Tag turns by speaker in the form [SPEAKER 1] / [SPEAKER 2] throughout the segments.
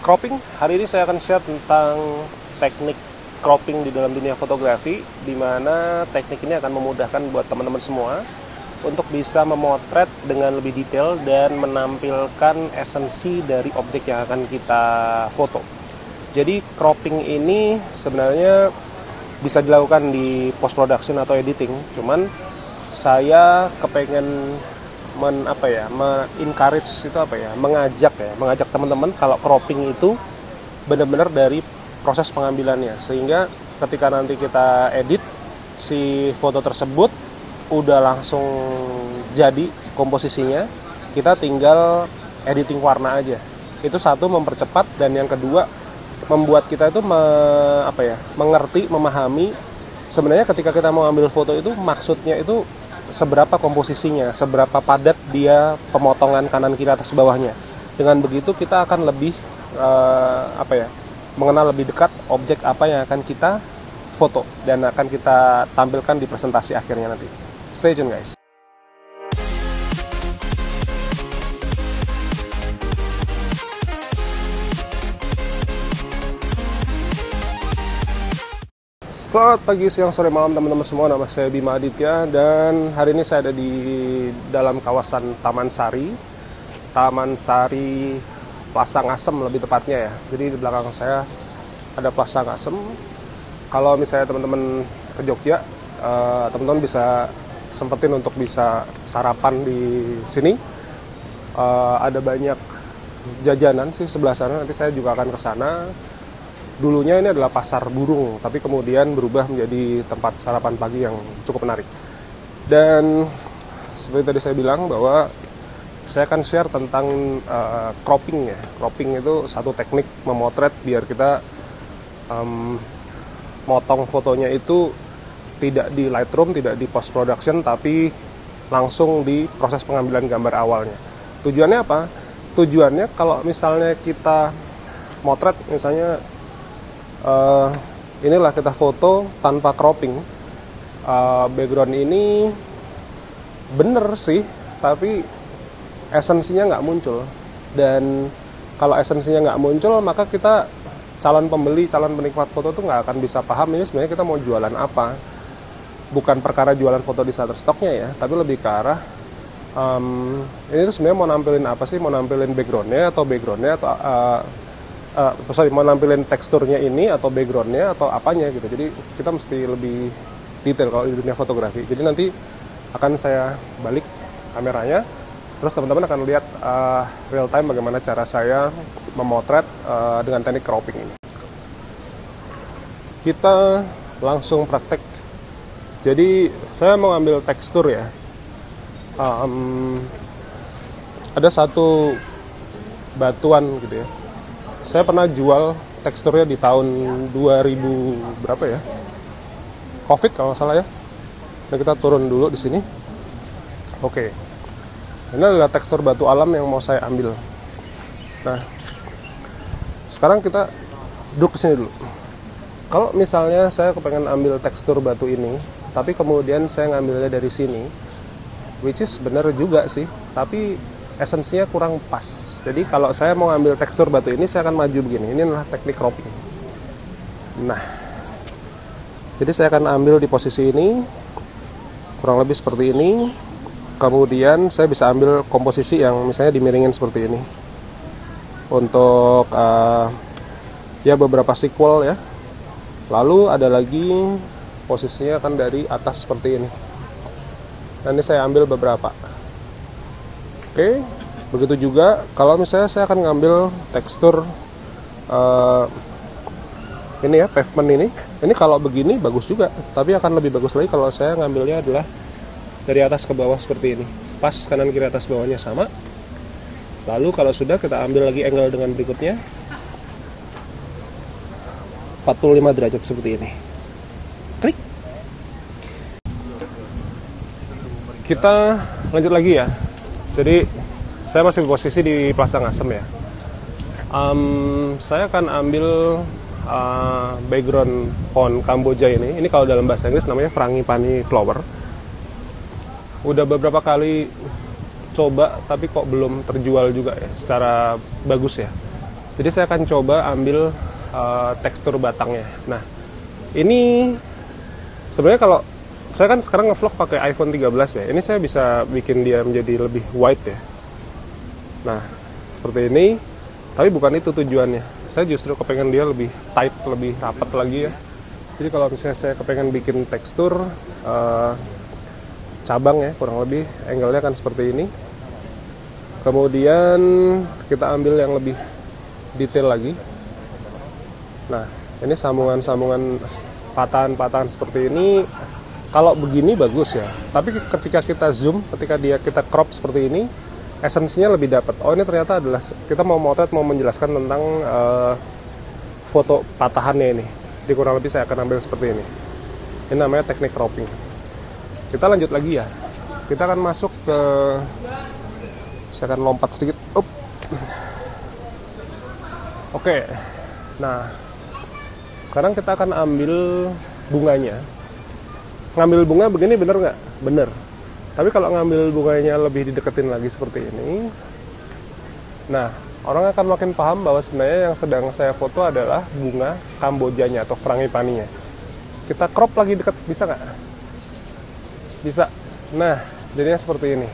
[SPEAKER 1] Cropping, hari ini saya akan share tentang teknik cropping di dalam dunia fotografi, di mana teknik ini akan memudahkan buat teman-teman semua untuk bisa memotret dengan lebih detail dan menampilkan esensi dari objek yang akan kita foto. Jadi cropping ini sebenarnya bisa dilakukan di post production atau editing, cuman saya kepengen mengajak teman-teman kalau cropping itu benar-benar dari proses pengambilannya, sehingga ketika nanti kita edit si foto tersebut udah langsung jadi komposisinya, kita tinggal editing warna aja. Itu satu, mempercepat, dan yang kedua membuat kita itu mengerti, memahami sebenarnya ketika kita mau ambil foto itu maksudnya itu seberapa komposisinya, seberapa padat dia pemotongan kanan kiri atas bawahnya. Dengan begitu kita akan lebih mengenal lebih dekat objek apa yang akan kita foto dan akan kita tampilkan di presentasi akhirnya nanti. Stay tune guys. Selamat pagi, siang, sore, malam teman-teman semua. Nama saya Bima Aditya dan hari ini saya ada di dalam kawasan Taman Sari Plaza Ngasem lebih tepatnya ya. Jadi di belakang saya ada Plaza Ngasem. Kalau misalnya teman-teman ke Jogja, teman-teman bisa sempetin untuk bisa sarapan di sini. Ada banyak jajanan sih sebelah sana. Nanti saya juga akan ke sana. Dulunya ini adalah pasar burung, tapi kemudian berubah menjadi tempat sarapan pagi yang cukup menarik. Dan seperti tadi saya bilang bahwa saya akan share tentang cropping ya. Cropping itu satu teknik memotret biar kita motong fotonya itu tidak di Lightroom, tidak di post production, tapi langsung di proses pengambilan gambar awalnya. Tujuannya apa? Tujuannya kalau misalnya kita motret, misalnya inilah kita foto tanpa cropping, background ini bener sih, tapi esensinya nggak muncul. Dan kalau esensinya nggak muncul, maka kita calon pembeli, calon penikmat foto tuh nggak akan bisa paham ini sebenarnya kita mau jualan apa. Bukan perkara jualan foto di Shutterstock-nya ya, tapi lebih ke arah ini tuh sebenarnya mau nampilin apa sih, mau nampilin background-nya atau mau nampilin teksturnya ini atau backgroundnya atau apanya gitu. Jadi kita mesti lebih detail kalau di dunia fotografi. Jadi nanti akan saya balik kameranya, terus teman-teman akan lihat real time bagaimana cara saya memotret dengan teknik cropping ini. Kita langsung praktek. Jadi saya mau ambil tekstur ya. Ada satu batuan gitu ya. Saya pernah jual teksturnya di tahun 2000 berapa ya? Covid kalau nggak salah ya. Nah, kita turun dulu di sini. Oke. Ini adalah tekstur batu alam yang mau saya ambil. Nah, sekarang kita duduk ke sini dulu. Kalau misalnya saya kepengen ambil tekstur batu ini, tapi kemudian saya ngambilnya dari sini, which is benar juga sih, tapi esensinya kurang pas. Jadi kalau saya mau ambil tekstur batu ini, saya akan maju begini. Ini adalah teknik cropping. Nah, jadi saya akan ambil di posisi ini, kurang lebih seperti ini. Kemudian saya bisa ambil komposisi yang misalnya dimiringin seperti ini. Untuk beberapa sequel ya. Lalu ada lagi posisinya akan dari atas seperti ini. Dan ini saya ambil beberapa. Oke, begitu juga kalau misalnya saya akan ngambil tekstur ini ya, pavement ini. Ini kalau begini bagus juga, tapi akan lebih bagus lagi kalau saya ngambilnya adalah dari atas ke bawah seperti ini. Pas kanan kiri atas bawahnya sama. Lalu kalau sudah, kita ambil lagi angle dengan berikutnya. 45 derajat seperti ini. Klik. Kita lanjut lagi ya. Jadi saya masih di posisi di Plaza Ngasem ya. Saya akan ambil background pohon Kamboja ini. Ini kalau dalam bahasa Inggris namanya frangipani flower. Udah beberapa kali coba tapi kok belum terjual juga ya secara bagus ya. Jadi saya akan coba ambil tekstur batangnya. Nah, ini sebenarnya kalau saya kan sekarang ngevlog pakai iPhone 13 ya. Ini saya bisa bikin dia menjadi lebih white ya. Nah, seperti ini. Tapi bukan itu tujuannya. Saya justru kepengen dia lebih tight, lebih rapat lagi ya. Jadi kalau misalnya saya kepengen bikin tekstur cabang ya, kurang lebih angle-nya kan seperti ini. Kemudian kita ambil yang lebih detail lagi. Nah, ini sambungan-sambungan patahan-patahan seperti ini. Kalau begini bagus ya. Tapi ketika kita zoom, ketika kita crop seperti ini, esensinya lebih dapat. Oh, ini ternyata adalah kita mau motret, mau menjelaskan tentang foto patahannya ini. Jadi kurang lebih saya akan ambil seperti ini. Ini namanya teknik cropping. Kita lanjut lagi ya. Kita akan masuk ke, saya akan lompat sedikit. Oke. Nah, sekarang kita akan ambil bunganya. Ngambil bunga begini bener nggak? Bener. Tapi kalau ngambil bunganya lebih dideketin lagi seperti ini, nah, orang akan makin paham bahwa sebenarnya yang sedang saya foto adalah bunga Kambojanya atau frangipaninya. Kita crop lagi deket, bisa nggak? Bisa. Nah, jadinya seperti ini.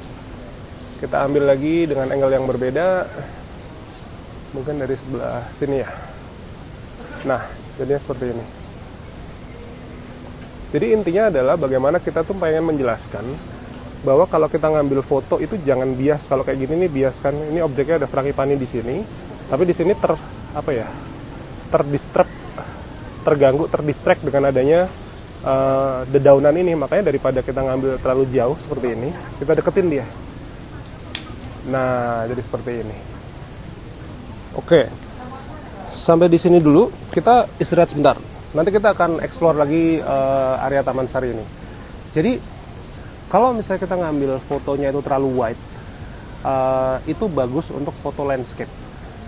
[SPEAKER 1] Kita ambil lagi dengan angle yang berbeda, mungkin dari sebelah sini ya. Nah, jadinya seperti ini. Jadi intinya adalah bagaimana kita tuh pengen menjelaskan bahwa kalau kita ngambil foto itu jangan bias. Kalau kayak gini nih bias kan. Ini objeknya ada frangipani di sini, tapi di sini terganggu, terdistract dengan adanya dedaunan ini. Makanya daripada kita ngambil terlalu jauh seperti ini, kita deketin dia. Nah, jadi seperti ini. Oke. Sampai di sini dulu, kita istirahat sebentar. Nanti kita akan explore lagi area Taman Sari ini. Jadi, kalau misalnya kita ngambil fotonya itu terlalu wide, itu bagus untuk foto landscape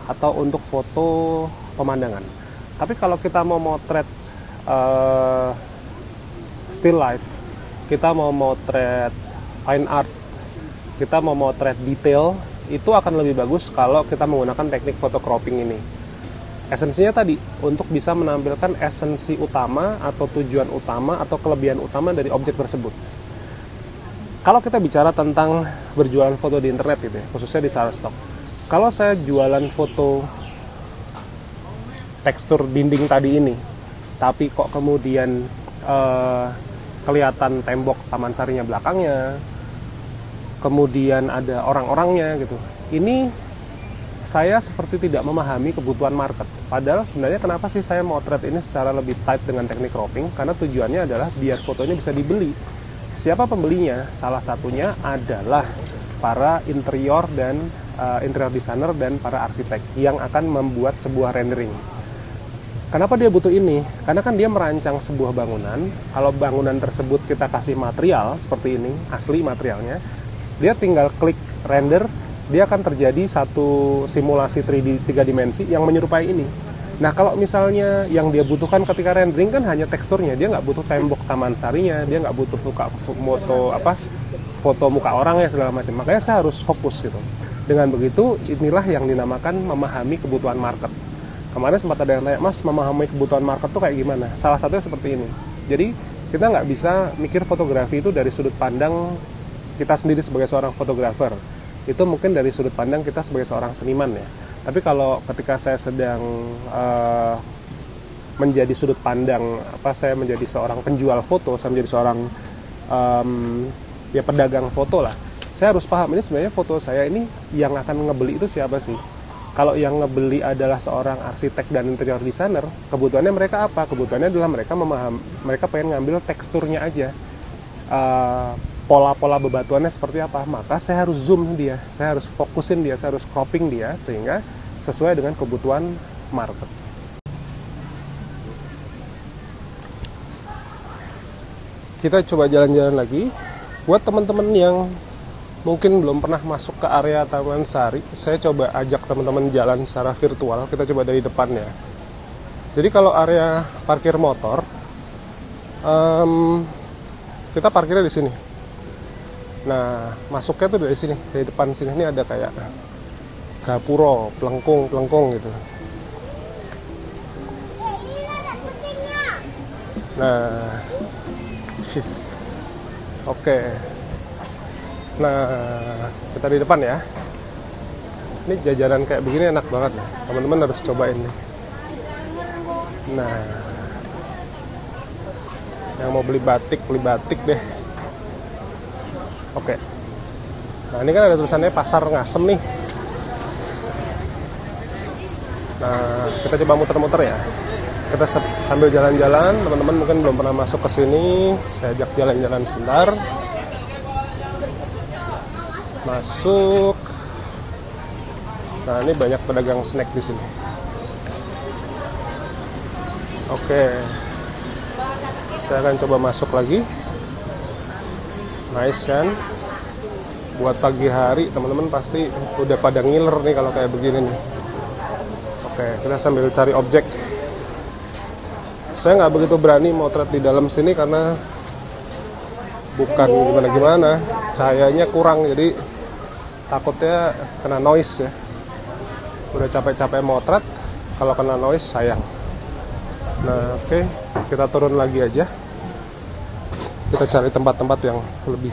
[SPEAKER 1] atau untuk foto pemandangan. Tapi kalau kita mau motret still life, kita mau motret fine art, kita mau motret detail, itu akan lebih bagus kalau kita menggunakan teknik photo cropping ini. Esensinya tadi, untuk bisa menampilkan esensi utama atau tujuan utama atau kelebihan utama dari objek tersebut. Kalau kita bicara tentang berjualan foto di internet gitu ya, khususnya di Shutterstock. Kalau saya jualan foto tekstur dinding tadi ini, tapi kok kemudian kelihatan tembok Taman Sarinya belakangnya, kemudian ada orang-orangnya gitu. Ini saya seperti tidak memahami kebutuhan market. Padahal sebenarnya kenapa sih saya motret ini secara lebih tight dengan teknik cropping? Karena tujuannya adalah biar fotonya bisa dibeli. Siapa pembelinya? Salah satunya adalah para interior dan interior designer dan para arsitek yang akan membuat sebuah rendering. Kenapa dia butuh ini? Karena kan dia merancang sebuah bangunan. Kalau bangunan tersebut kita kasih material seperti ini, asli materialnya, dia tinggal klik render, dia akan terjadi satu simulasi 3D 3 dimensi yang menyerupai ini. Nah, kalau misalnya yang dia butuhkan ketika rendering kan hanya teksturnya, dia nggak butuh tembok Taman Sarinya, dia nggak butuh foto muka orangnya segala macam. Makanya saya harus fokus gitu. Dengan begitu, inilah yang dinamakan memahami kebutuhan market. Kemarin sempat ada yang tanya, Mas, memahami kebutuhan market tuh kayak gimana? Salah satunya seperti ini. Jadi kita nggak bisa mikir fotografi itu dari sudut pandang kita sendiri sebagai seorang fotografer. Itu mungkin dari sudut pandang kita sebagai seorang seniman ya. Tapi kalau ketika saya sedang menjadi sudut pandang, saya menjadi seorang penjual foto, saya menjadi seorang pedagang foto lah. Saya harus paham ini sebenarnya foto saya ini yang akan ngebeli itu siapa sih? Kalau yang ngebeli adalah seorang arsitek dan interior designer, kebutuhannya mereka apa? Kebutuhannya adalah mereka pengen ngambil teksturnya aja. Pola-pola bebatuannya seperti apa, maka saya harus zoom dia, saya harus fokusin dia, saya harus cropping dia sehingga sesuai dengan kebutuhan market. Kita coba jalan-jalan lagi. Buat teman-teman yang mungkin belum pernah masuk ke area Taman Sari, saya coba ajak teman-teman jalan secara virtual. Kita coba dari depannya. Jadi kalau area parkir motor, kita parkirnya di sini. Nah, masuknya tuh dari sini, dari depan sini. Ini ada kayak gapuro, pelengkung gitu. Nah, oke. Nah, kita di depan ya. Ini jajanan kayak begini enak banget nih. Teman-teman harus cobain nih. Nah, yang mau beli batik deh. Oke. Nah, ini kan ada tulisannya Pasar Ngasem nih. Nah, kita coba muter-muter ya. Kita sambil jalan-jalan, teman-teman mungkin belum pernah masuk ke sini, saya ajak jalan-jalan sebentar. Masuk. Nah, ini banyak pedagang snack di sini. Oke. Saya akan coba masuk lagi. Nice kan? Buat pagi hari, teman-teman pasti udah pada ngiler nih kalau kayak begini nih. Oke, kita sambil cari objek. Saya nggak begitu berani motret di dalam sini karena bukan gimana-gimana, cahayanya kurang, jadi takutnya kena noise ya. Udah capek-capek motret, kalau kena noise sayang. Nah, oke, kita turun lagi aja. Kita cari tempat-tempat yang lebih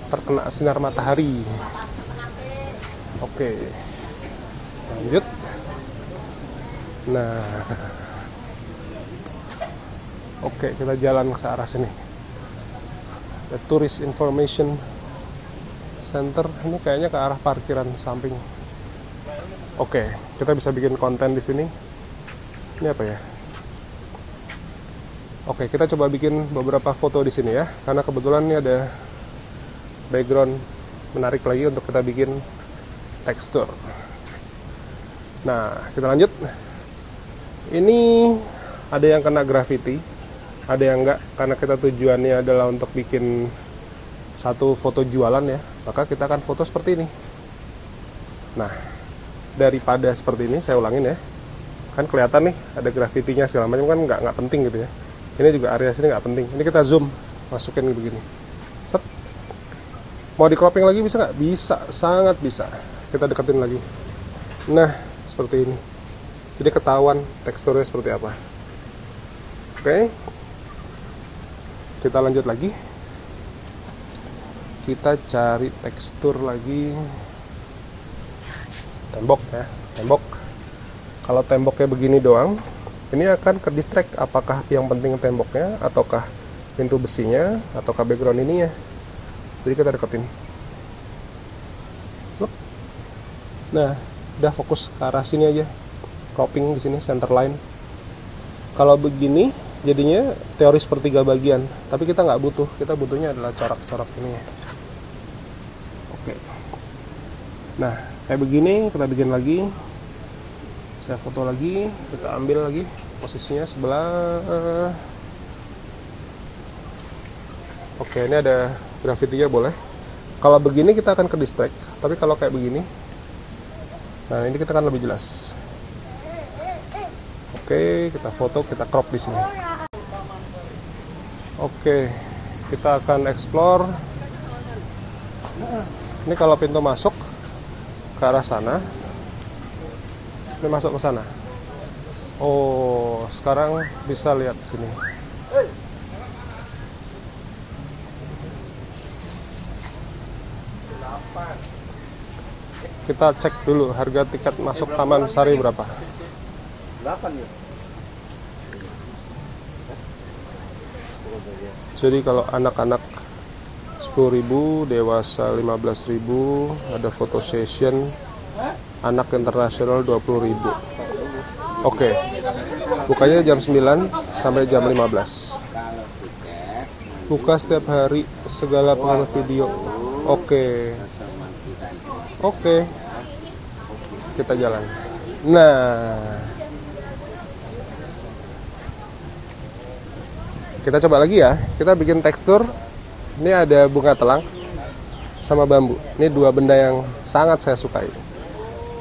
[SPEAKER 1] terkena sinar matahari. Oke, lanjut. Nah, oke, kita jalan ke arah sini. The Tourist Information Center, ini kayaknya ke arah parkiran samping. Oke, kita bisa bikin konten di sini. Ini apa ya? Oke, kita coba bikin beberapa foto di sini ya, karena kebetulan ini ada background menarik lagi untuk kita bikin tekstur. Nah, kita lanjut. Ini ada yang kena graffiti, ada yang enggak, karena kita tujuannya adalah untuk bikin satu foto jualan ya, maka kita akan foto seperti ini. Nah, daripada seperti ini, saya ulangin ya, kan kelihatan nih ada graffitinya segala macam, kan nggak penting gitu ya. Ini juga area sini nggak penting. Ini kita zoom, masukin begini. Set. Mau di cropping lagi bisa nggak? Bisa, sangat bisa. Kita deketin lagi. Nah, seperti ini. Jadi ketahuan teksturnya seperti apa. Oke. Kita lanjut lagi. Kita cari tekstur lagi. Tembok ya, tembok. Kalau temboknya begini doang, ini akan ke distract. Apakah yang penting temboknya, ataukah pintu besinya, ataukah background ininya. Jadi kita deketin. Nah, udah fokus ke arah sini aja. Cropping di sini, center line. Kalau begini, jadinya teori sepertiga bagian. Tapi kita nggak butuh. Kita butuhnya adalah corak-corak ini ya. Oke. Nah, kayak begini kita bikin lagi. Saya foto lagi, kita ambil lagi posisinya sebelah. Oke, ini ada graffiti-nya boleh. Kalau begini kita akan ke distract, tapi kalau kayak begini, nah ini kita akan lebih jelas. Oke, kita foto, kita crop di sini. Oke, kita akan explore. Ini kalau pintu masuk ke arah sana. Ini masuk ke sana. Oh, sekarang bisa lihat sini. Kita cek dulu harga tiket masuk Taman Sari berapa. 8 ya. Jadi kalau anak-anak 10.000, dewasa 15.000, ada photo session, anak internasional 20.000. Oke. Bukanya jam 9 sampai jam 15. Buka setiap hari, segala pengaruh video. Oke. Oke. Kita jalan. Nah, kita coba lagi ya. Kita bikin tekstur. Ini ada bunga telang sama bambu. Ini dua benda yang sangat saya sukai.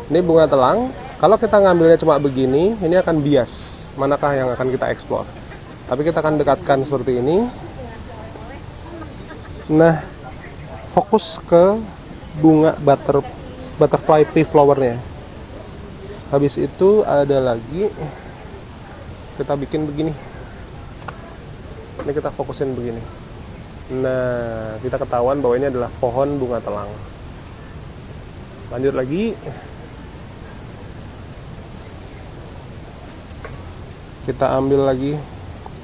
[SPEAKER 1] Ini bunga telang. Kalau kita ngambilnya cuma begini, ini akan bias. Manakah yang akan kita explore? Tapi kita akan dekatkan seperti ini. Nah, fokus ke bunga butterfly pea flowernya. Habis itu ada lagi kita bikin begini. Ini kita fokusin begini. Nah, kita ketahuan bahwa ini adalah pohon bunga telang. Lanjut lagi. Kita ambil lagi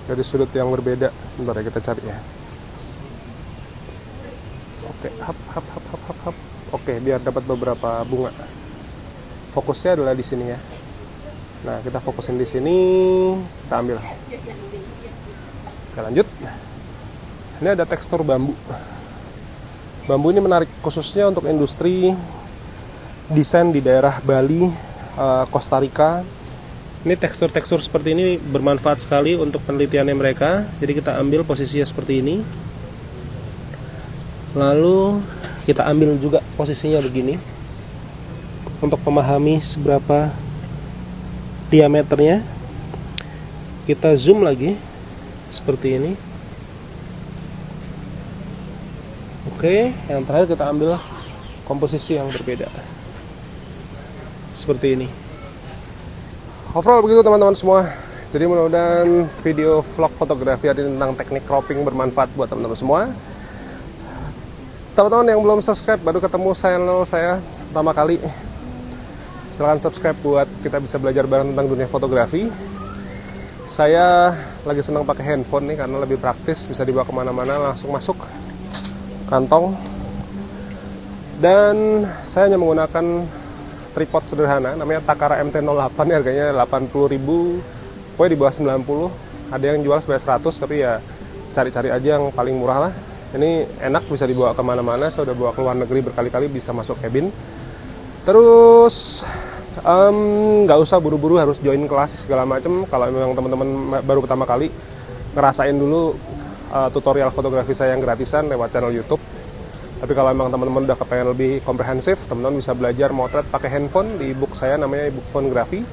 [SPEAKER 1] dari sudut yang berbeda. Bentar ya, kita cari ya. Oke, hap. Oke, biar dapat beberapa bunga. Fokusnya adalah di sini ya. Nah, kita fokusin di sini, kita ambil. Oke, lanjut. Ini ada tekstur bambu. Bambu ini menarik khususnya untuk industri desain di daerah Bali, Costa Rica. Ini tekstur-tekstur seperti ini bermanfaat sekali untuk penelitiannya mereka. Jadi kita ambil posisinya seperti ini. Lalu kita ambil juga posisinya begini untuk memahami seberapa diameternya. Kita zoom lagi seperti ini. Oke, yang terakhir kita ambil komposisi yang berbeda seperti ini. Overall begitu teman-teman semua. Jadi mudah-mudahan video vlog fotografi hari ini tentang teknik cropping bermanfaat buat teman-teman semua. Teman-teman yang belum subscribe, baru ketemu channel saya pertama kali, silahkan subscribe buat kita bisa belajar bareng tentang dunia fotografi. Saya lagi senang pakai handphone nih karena lebih praktis, bisa dibawa kemana-mana, langsung masuk kantong. Dan saya hanya menggunakan tripod sederhana, namanya Takara MT08, harganya 80.000, pokoknya di bawah 90. Ada yang jual sampai 100, tapi ya cari-cari aja yang paling murah lah. Ini enak, bisa dibawa kemana-mana. Saya udah bawa ke luar negeri berkali-kali, bisa masuk cabin. Terus nggak usah buru-buru harus join kelas segala macem. Kalau memang teman-teman baru pertama kali, ngerasain dulu tutorial fotografi saya yang gratisan lewat channel YouTube. Tapi kalau memang teman-teman udah kepengen lebih komprehensif, teman-teman bisa belajar motret pakai handphone di ebook saya, namanya ebook fotografi.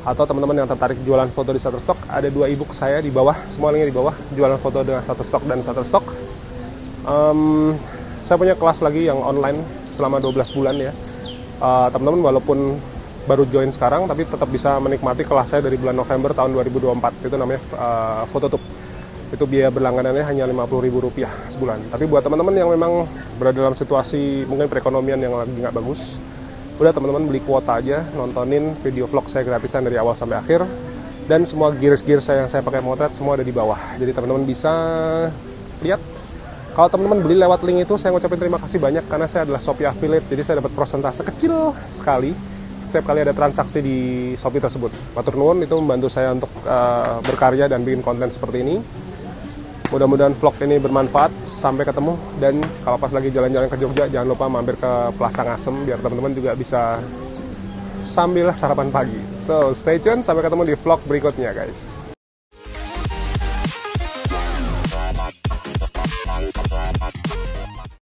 [SPEAKER 1] Atau teman-teman yang tertarik jualan foto di Shutterstock, ada 2 ebook saya di bawah, semua linknya di bawah, jualan foto dengan Shutterstock dan Shutterstock. Saya punya kelas lagi yang online selama 12 bulan ya. Teman-teman walaupun baru join sekarang, tapi tetap bisa menikmati kelas saya dari bulan November tahun 2024. Itu namanya Phototube. Itu biaya berlangganannya hanya Rp50.000 sebulan. Tapi buat teman-teman yang memang berada dalam situasi mungkin perekonomian yang lagi nggak bagus, udah teman-teman beli kuota aja, nontonin video vlog saya gratisan dari awal sampai akhir. Dan semua gear-gear saya yang saya pakai motret semua ada di bawah. Jadi teman-teman bisa lihat. Kalau teman-teman beli lewat link itu, saya ngucapin terima kasih banyak karena saya adalah Shopee affiliate. Jadi saya dapat persentase kecil sekali setiap kali ada transaksi di Shopee tersebut. Matur nuwun, itu membantu saya untuk berkarya dan bikin konten seperti ini. Mudah-mudahan vlog ini bermanfaat. Sampai ketemu. Dan kalau pas lagi jalan-jalan ke Jogja, jangan lupa mampir ke Plaza Ngasem biar teman-teman juga bisa sambil sarapan pagi. So, stay tune. Sampai ketemu di vlog berikutnya, guys.